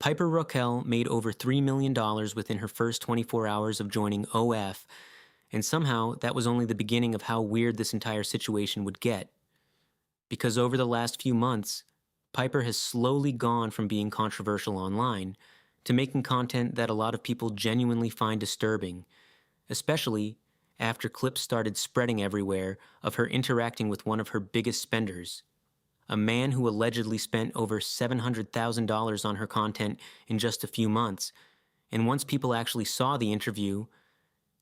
Piper Rockelle made over $3 million within her first 24 hours of joining OF, and somehow that was only the beginning of how weird this entire situation would get. Because over the last few months, Piper has slowly gone from being controversial online to making content that a lot of people genuinely find disturbing, especially after clips started spreading everywhere of her interacting with one of her biggest spenders, a man who allegedly spent over $700,000 on her content in just a few months. And once people actually saw the interview,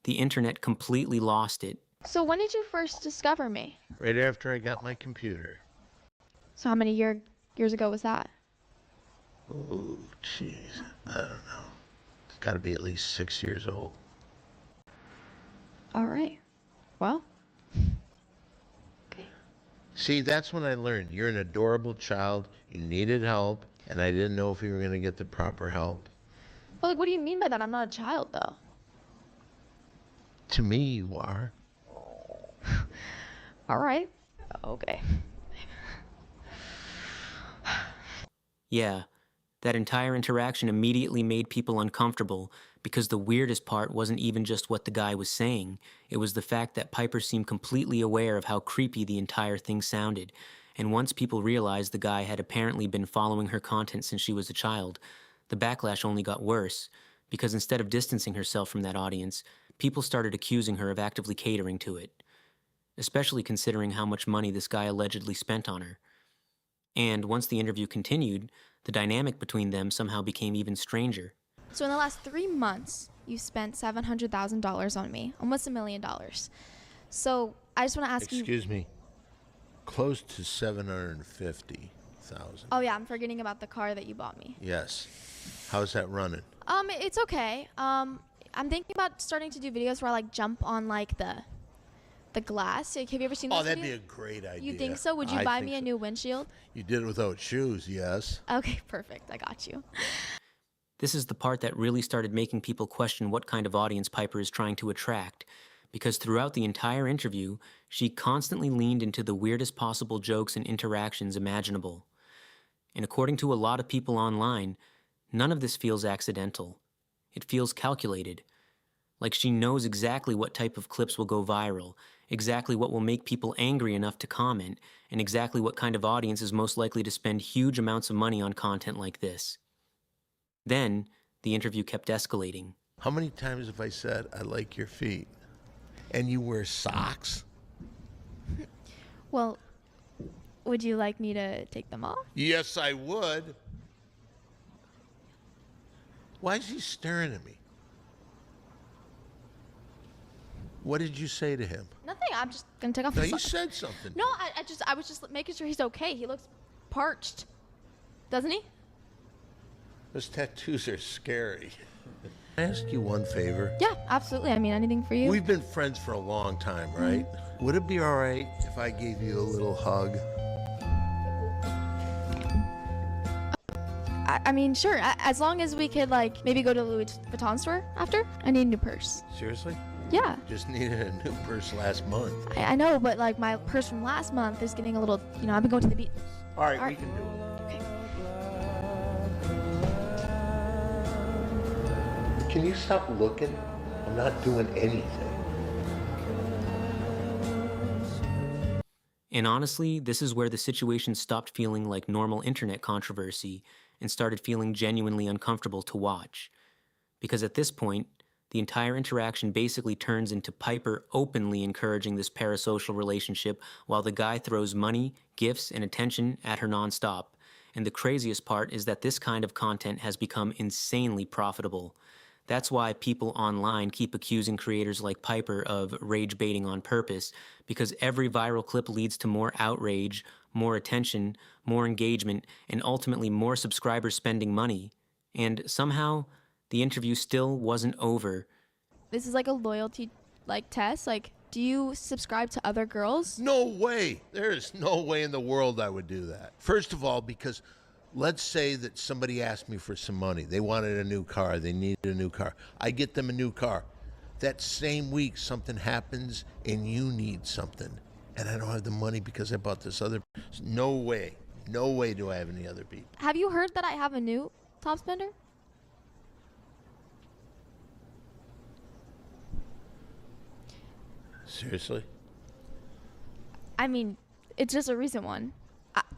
the internet completely lost it. So when did you first discover me? Right after I got my computer. So how many years ago was that? Oh, jeez. I don't know. It's got to be at least 6 years old. All right. Well. Okay. See, that's when I learned you're an adorable child, you needed help, and I didn't know if you were going to get the proper help. Well, like, what do you mean by that? I'm not a child, though. To me, you are. All right. Okay. Yeah, that entire interaction immediately made people uncomfortable because the weirdest part wasn't even just what the guy was saying. It was the fact that Piper seemed completely aware of how creepy the entire thing sounded. And once people realized the guy had apparently been following her content since she was a child, the backlash only got worse, because instead of distancing herself from that audience, people started accusing her of actively catering to it, especially considering how much money this guy allegedly spent on her. And once the interview continued, the dynamic between them somehow became even stranger. So in the last 3 months, you spent $700,000 on me, almost $1 million. So I just want to ask you. Excuse me. Close to 750,000. Oh yeah, I'm forgetting about the car that you bought me. Yes. How's that running? It's okay. I'm thinking about starting to do videos where I like jump on like the glass. Like, have you ever seen those Oh, that'd videos? be a great idea. You think so? Would you buy me a new windshield? You did it without shoes, yes. Okay, perfect. I got you. This is the part that really started making people question what kind of audience Piper is trying to attract, because throughout the entire interview, she constantly leaned into the weirdest possible jokes and interactions imaginable. And according to a lot of people online, none of this feels accidental. It feels calculated. Like she knows exactly what type of clips will go viral, exactly what will make people angry enough to comment, and exactly what kind of audience is most likely to spend huge amounts of money on content like this. Then, the interview kept escalating. How many times have I said, I like your feet? And you wear socks? Well, would you like me to take them off? Yes, I would. Why is he staring at me? What did you say to him? Nothing. I'm just gonna take off No, my you socks. said something. No, I was just making sure he's okay. He looks parched, doesn't he? Those tattoos are scary. Can I ask you one favor? Yeah, absolutely. I mean, anything for you. We've been friends for a long time, right? Would it be all right if I gave you a little hug? I mean, sure. As long as we could, like, maybe go to the Louis Vuitton store after. I need a new purse. Seriously? Yeah. Just needed a new purse last month. I know, but, like, my purse from last month is getting a little, I've been going to the beach. All right, All we right. can do it. Okay. Can you stop looking? I'm not doing anything. And honestly, this is where the situation stopped feeling like normal internet controversy and started feeling genuinely uncomfortable to watch. Because at this point, the entire interaction basically turns into Piper openly encouraging this parasocial relationship while the guy throws money, gifts, and attention at her nonstop. And the craziest part is that this kind of content has become insanely profitable. That's why people online keep accusing creators like Piper of rage baiting on purpose, because every viral clip leads to more outrage, more attention, more engagement, and ultimately more subscribers spending money. And somehow, the interview still wasn't over. This is like a loyalty, test. Like, do you subscribe to other girls? No way. There is no way in the world I would do that. First of all, because let's say that somebody asked me for some money. They wanted a new car. They needed a new car. I get them a new car. That same week, something happens and you need something. And I don't have the money because I bought this other. No way. No way do I have any other people. Have you heard that I have a new top spender? Seriously? I mean, it's just a recent one.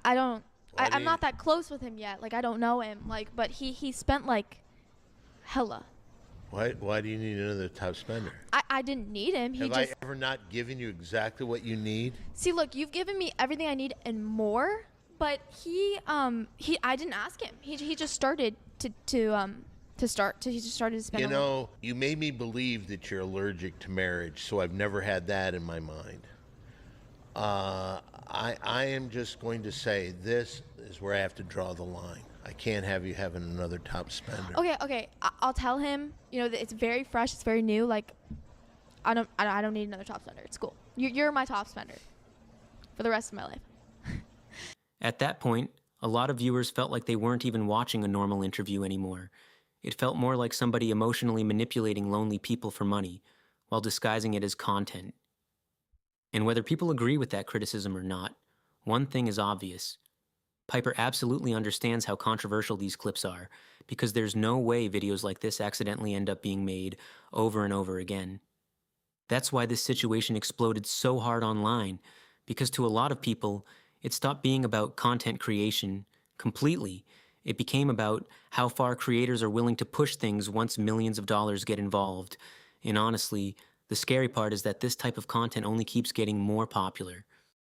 I don't. Why do I'm you- not that close with him yet. Like, I don't know him. Like, but he spent like hella. Why do you need another top spender? I didn't need him. He Have just I ever not given you exactly what you need? see. Look, you've given me everything I need and more. But I didn't ask him. He just started he just started to spend. You know, you made me believe that you're allergic to marriage, so I've never had that in my mind. I am just going to say this is where I have to draw the line. I can't have you having another top spender. Okay. I'll tell him. You know, that it's very fresh. It's very new. Like, I don't need another top spender. It's cool. You're my top spender for the rest of my life. At that point, a lot of viewers felt like they weren't even watching a normal interview anymore. It felt more like somebody emotionally manipulating lonely people for money, while disguising it as content. And whether people agree with that criticism or not, one thing is obvious. Piper absolutely understands how controversial these clips are, because there's no way videos like this accidentally end up being made over and over again. That's why this situation exploded so hard online, because to a lot of people, it stopped being about content creation completely. It became about how far creators are willing to push things once millions of dollars get involved. And honestly, the scary part is that this type of content only keeps getting more popular.